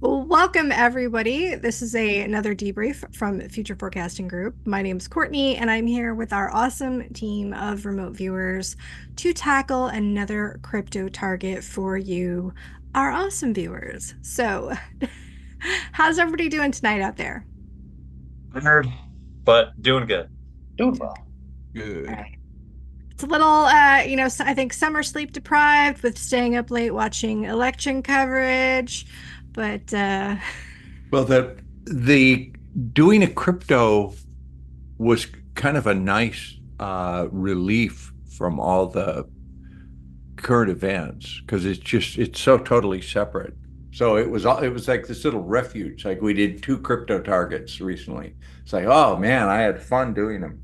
Well, welcome everybody. This is another debrief from Future Forecasting Group. My name is Courtney, and I'm here with our awesome team of remote viewers to tackle another crypto target for you, our awesome viewers. So, how's everybody doing tonight out there? Nerd, but doing good. Doing well. All Good. right. It's a little, I think summer sleep deprived with staying up late watching election coverage, but Well, the doing a crypto was kind of a nice relief from all the current events because it's so totally separate. So it was like this little refuge. Like we did two crypto targets recently. It's like, oh man, I had fun doing them.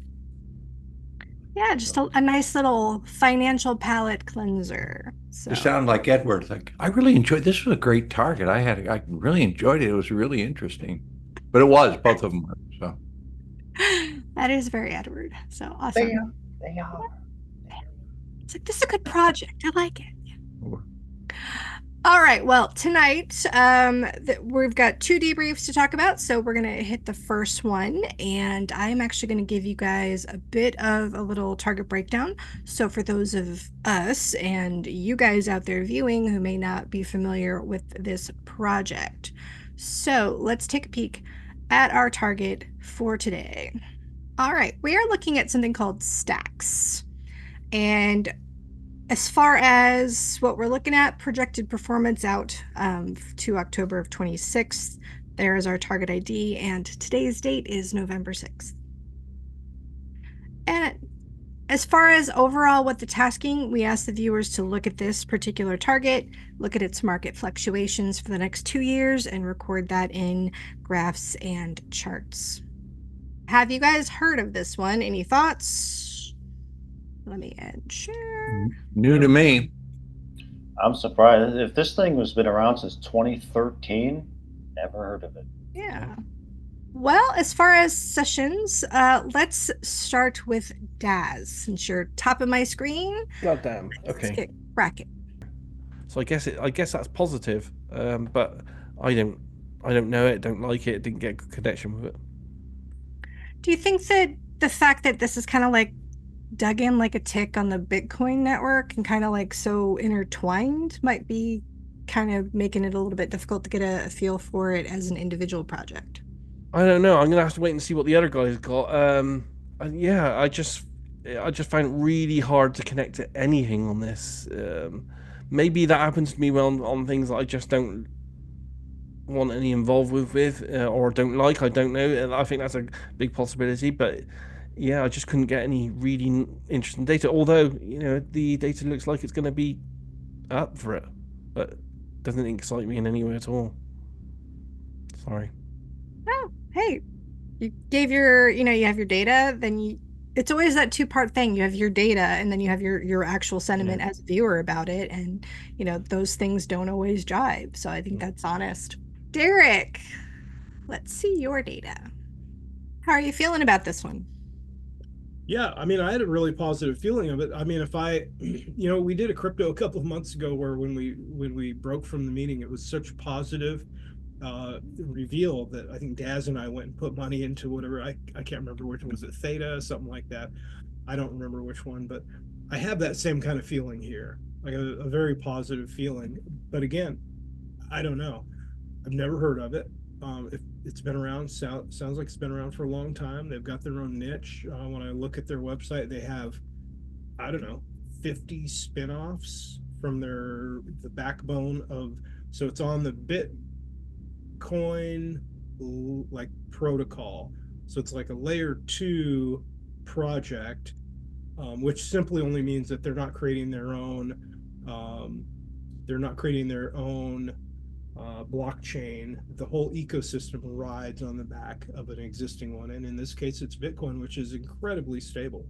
yeah, just a nice little financial palate cleanser. Just So, sound like Edward. Like I really enjoyed this. Was a great target. I really enjoyed it. It was really interesting, but it was both of them were. So. that is very Edward. So They awesome. are. They are. It's like, this is a good project. I like it. All right. Well, tonight we've got two debriefs to talk about. So we're going to hit the first one, and I'm actually going to give you guys a bit of a little target breakdown. So for those of us and you guys out there viewing who may not be familiar with this project. So let's take a peek at our target for today. All right. We are looking at something called STX. And as far as what we're looking at, projected performance out to October of 26th, there is our target ID, and today's date is November 6th. And as far as overall what the tasking, we ask the viewers to look at this particular target, look at its market fluctuations for the next 2 years, and record that in graphs and charts. Have you guys heard of this one? Any thoughts? Let me end share. New to me. I'm surprised. If this thing has been around since 2013, never heard of it. Yeah. Well, as far as sessions, let's start with Daz. Since you're top of my screen, Goddamn. let's Okay. get bracket. So I guess that's positive. But I don't know it. Don't like it. Didn't get a good connection with it. Do you think that the fact that this is kind of like dug in like a tick on the Bitcoin network and kind of like so intertwined might be kind of making it a little bit difficult to get a feel for it as an individual project? I don't know. I'm gonna have to wait and see what the other guys got. Yeah. I just find it really hard to connect to anything on this. Maybe that happens to me on things that I just don't want any involved with or don't like. I don't know. And I think that's a big possibility. But yeah, I just couldn't get any really interesting data. Although the data looks like it's going to be up for it, but doesn't excite me in any way at all. Sorry. Oh, hey, you gave your, you have your data, then it's always that two-part thing. You have your data and then you have your actual sentiment as a viewer about it. And, those things don't always jive. So I think that's honest. Derek, let's see your data. How are you feeling about this one? Yeah, I mean, I had a really positive feeling of it. I mean, if I, we did a crypto a couple of months ago where when we broke from the meeting, it was such positive reveal that I think Daz and I went and put money into whatever I can't remember which one was it, Theta, something like that. I don't remember which one, but I have that same kind of feeling here, like a very positive feeling. But again, I don't know. I've never heard of it. If it's been around, sounds like it's been around for a long time. They've got their own niche. When I look at their website, they have, I don't know, 50 spin-offs from the backbone of, so it's on the Bitcoin like protocol. So it's like a layer 2 project, which simply only means that they're not creating their own blockchain. The whole ecosystem rides on the back of an existing one, and in this case it's Bitcoin, which is incredibly stable.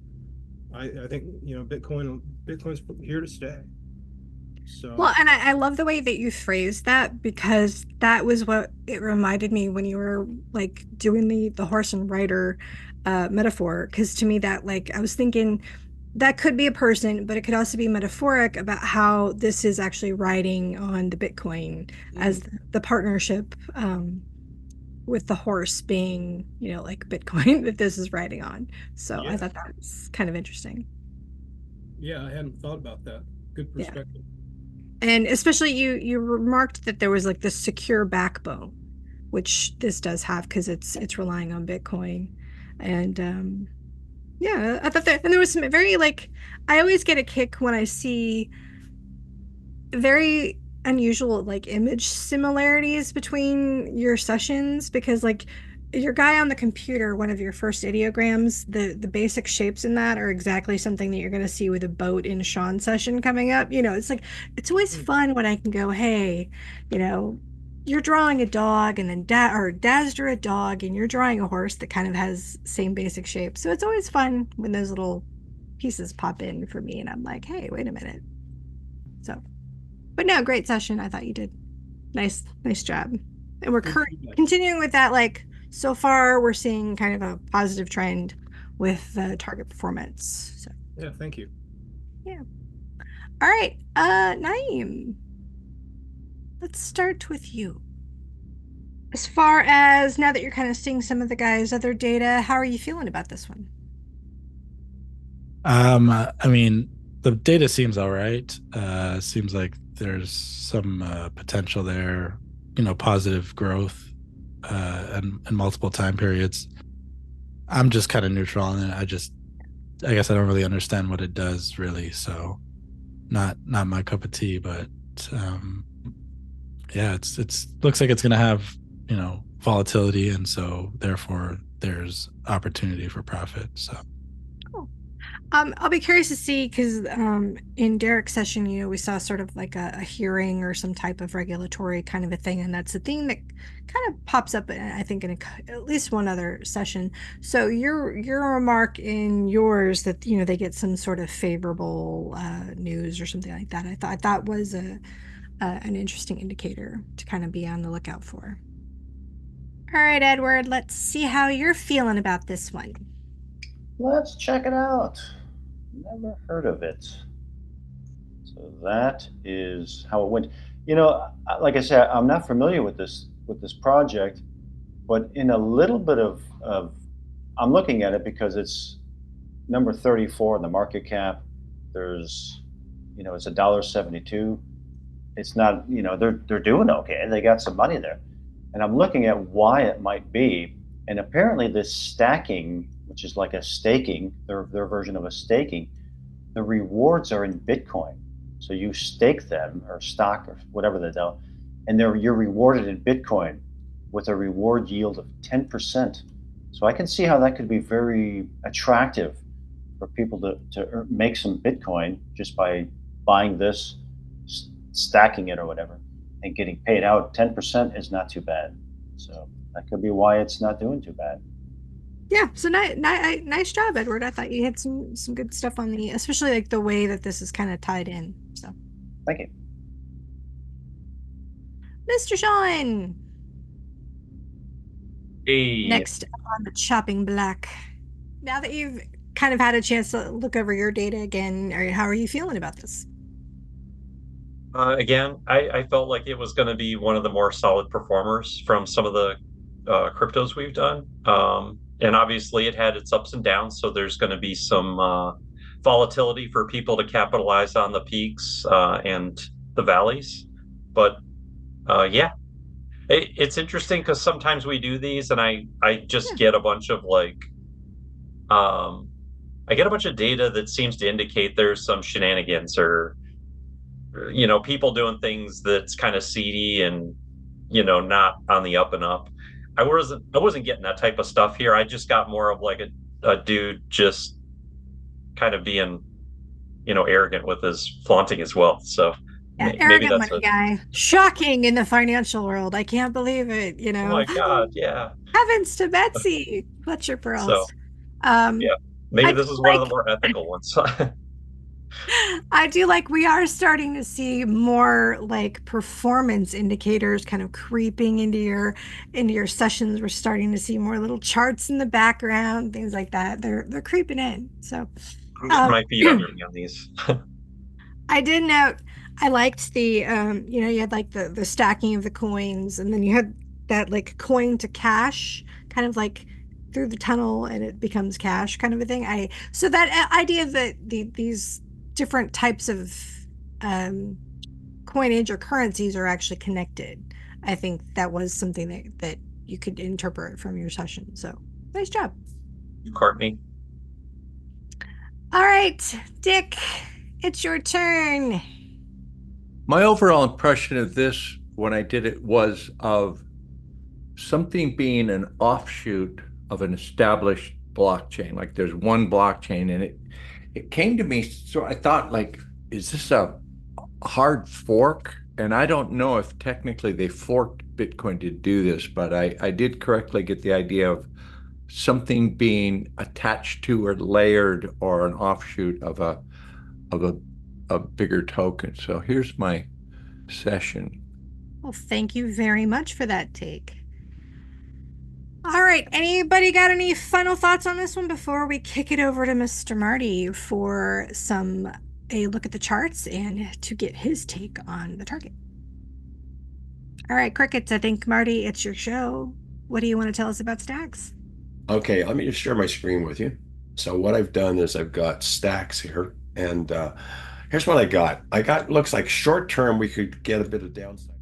I think Bitcoin's here to stay. So Well, and I love the way that you phrased that because that was what it reminded me when you were like doing the horse and rider metaphor. Because to me, that like I was thinking that could be a person, but it could also be metaphoric about how this is actually riding on the Bitcoin as the partnership with the horse being, like Bitcoin that this is riding on. So I Yeah. thought that was kind of interesting. Yeah, I hadn't thought about that. Good Yeah. perspective. And especially you remarked that there was like this secure backbone, which this does have because it's relying on Bitcoin. And yeah, I thought that, and there was some very like, I always get a kick when I see very unusual like image similarities between your sessions because like your guy on the computer, one of your first ideograms, the basic shapes in that are exactly something that you're going to see with a boat in Sean's session coming up. It's like it's always fun when I can go, hey, you're drawing a dog and then Daz drew a dog and you're drawing a horse that kind of has same basic shape. So it's always fun when those little pieces pop in for me and I'm like, hey, wait a minute. So but no, great session. I thought you did nice job. And we're continuing with that. Like so far, we're seeing kind of a positive trend with the target performance. So Yeah, thank you. yeah. All right, Naeem. Let's start with you. As far as now that you're kind of seeing some of the guys' other data, how are you feeling about this one? I mean, the data seems all right. Seems like there's some potential there, positive growth and multiple time periods. I'm just kind of neutral on it. I guess I don't really understand what it does really. So not my cup of tea, but yeah, it's looks like it's going to have, volatility. And so therefore there's opportunity for profit. So. Cool. I'll be curious to see because in Derek's session, we saw sort of like a hearing or some type of regulatory kind of a thing, and that's a thing that kind of pops up, I think, in at least one other session. So your remark in yours that they get some sort of favorable news or something like that, I thought was an interesting indicator to kind of be on the lookout for. All right, Edward, let's see how you're feeling about this one. Let's check it out. Never heard of it. So that is how it went. Like I said, I'm not familiar with this project, but in a little bit of I'm looking at it because it's number 34 in the market cap. There's, it's $1.72. It's not, they're doing okay. They got some money there, and I'm looking at why it might be. And apparently, this stacking, which is like a staking, their version of a staking, the rewards are in Bitcoin. So you stake them or stock or whatever they do, and you're rewarded in Bitcoin with a reward yield of 10%. So I can see how that could be very attractive for people to make some Bitcoin just by buying this, stacking it or whatever, and getting paid out. 10% is not too bad. So that could be why it's not doing too bad. Yeah, so nice job, Edward. I thought you had some good stuff on especially like the way that this is kind of tied in. So thank you, Mr. Sean. Hey. Next on the chopping block. Now that you've kind of had a chance to look over your data again, how are you feeling about this? Again, I felt like it was going to be one of the more solid performers from some of the cryptos we've done. And obviously it had its ups and downs. So there's going to be some volatility for people to capitalize on the peaks and the valleys. But yeah, it's interesting because sometimes we do these and I just get a bunch of I get a bunch of data that seems to indicate there's some shenanigans or people doing things that's kind of seedy and not on the up and up. I wasn't getting that type of stuff here. I just got more of like a dude just kind of being arrogant with his flaunting his wealth. So yeah, maybe arrogant that's money guy. Shocking in the financial world. I can't believe it. Oh my God, yeah. Heavens to Betsy. Clutch your pearls. So yeah, maybe this is one of the more ethical ones. I do like we are starting to see more like performance indicators kind of creeping into your sessions. We're starting to see more little charts in the background, things like that. They're creeping in. So I'm getting my feet under me on these. I did note I liked the you had like the stacking of the coins, and then you had that like coin to cash, kind of like through the tunnel and it becomes cash kind of a thing. I so that idea that these different types of um coinage or currencies are actually connected. I think that was something that you could interpret from your session. So nice job. You Courtney. All right, Dick, it's your turn. My overall impression of this when I did it was of something being an offshoot of an established blockchain. Like there's one blockchain, and it came to me. So I thought, like, is this a hard fork? And I don't know if technically they forked Bitcoin to do this, but I did correctly get the idea of something being attached to or layered or an offshoot of a bigger token. So here's my session. Well, thank you very much for that take. All right, anybody got any final thoughts on this one before we kick it over to Mr. Marty for a look at the charts and to get his take on the target? All right, crickets, I think Marty, it's your show. What do you want to tell us about stacks? Okay, let me just share my screen with you. So what I've done is I've got stacks here, and here's what I got. Looks like short term we could get a bit of downside.